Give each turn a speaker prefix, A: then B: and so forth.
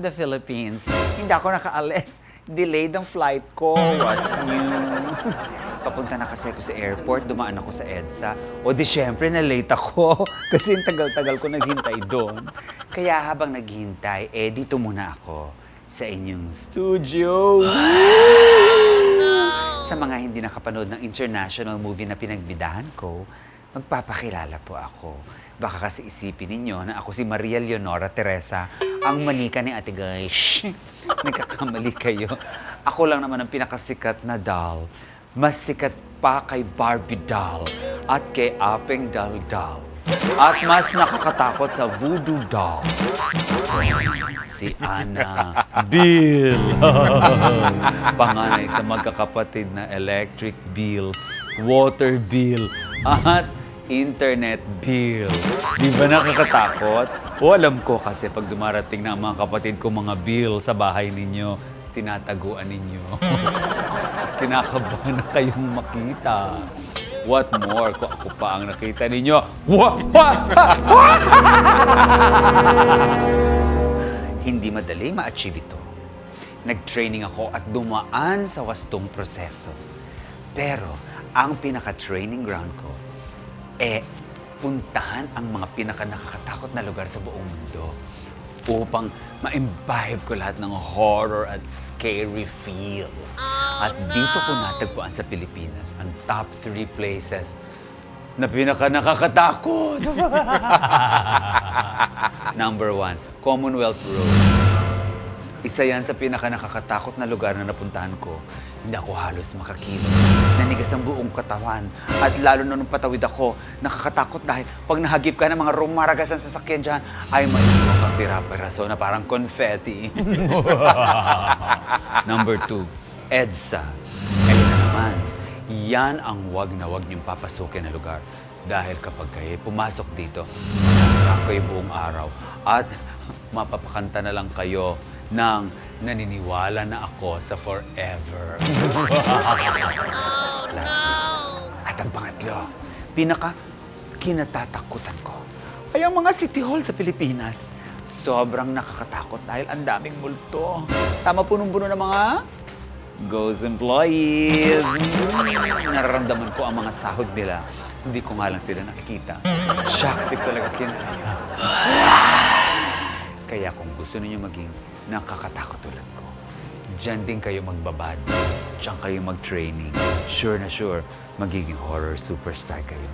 A: the Philippines. Hindi ako nakaalis. Delayed ang flight ko. What's new? Papunta na kasi ako sa airport, dumaan ako sa EDSA. O di syempre, na-late ako. Kasi yung tagal-tagal ko naghintay doon. Kaya habang naghintay, dito muna ako sa inyong studio. Sa mga hindi nakapanood ng international movie na pinagbidahan ko, magpapakilala po ako. Baka kasi isipin ninyo na ako si Maria Leonora Teresa, ang manika ni Ate Guys. Nagkakamali kayo. Ako lang naman ang pinakasikat na doll. Mas sikat pa kay Barbie doll at kay Apeng Doll Doll. At mas nakakatakot sa Voodoo doll. Si Ana Bill. Panganay sa magkakapatid na electric bill, water bill, at internet bill. Di ba nakakatakot? O alam ko kasi pag dumarating na ang mga kapatid ko mga bill sa bahay ninyo, tinataguan ninyo. Kinakabahan na kayong makita. What more kung ako pa ang nakita ninyo? Hindi madali ma-achieve ito. Nag-training ako at dumaan sa wastong proseso. Pero ang pinaka-training ground ko, puntahan ang mga pinaka-nakakatakot na lugar sa buong mundo upang ma-imbibe ko lahat ng horror at scary feels. At dito ko natagpuan sa Pilipinas ang top 3 places na pinaka-nakakatakot. Number 1, Commonwealth Road. Isa yan sa pinaka-nakakatakot na lugar na napuntahan ko. Hindi ako halos makakilos. Nanigas ang buong katawan. At lalo na nung patawid ako, nakakatakot dahil pag nahagip ka ng mga rumaragas ang sasakyan dyan, ay maiiwan kang pira-piraso na parang confetti. Number 2, EDSA. Ayun na naman, yan ang wag na wag niyong papasukin na lugar. Dahil kapag kayo pumasok dito, masarap kayo buong araw. At mapapakanta na lang kayo ng naniniwala na ako sa forever. At ang pangatlo, pinaka-kinatatakutan ko ay ang mga city hall sa Pilipinas. Sobrang nakakatakot dahil ang daming multo. Tama punong-puno ng mga ghost employees. Nararamdaman ko ang mga sahod nila. Hindi ko nga lang sila nakikita. Shock talaga kinaya. Kaya kung gusto niyo maging nakakatakot tulad ko, diyan din kayo magbabad. Diyan kayo mag-training. Sure na sure, magiging horror superstar kayo.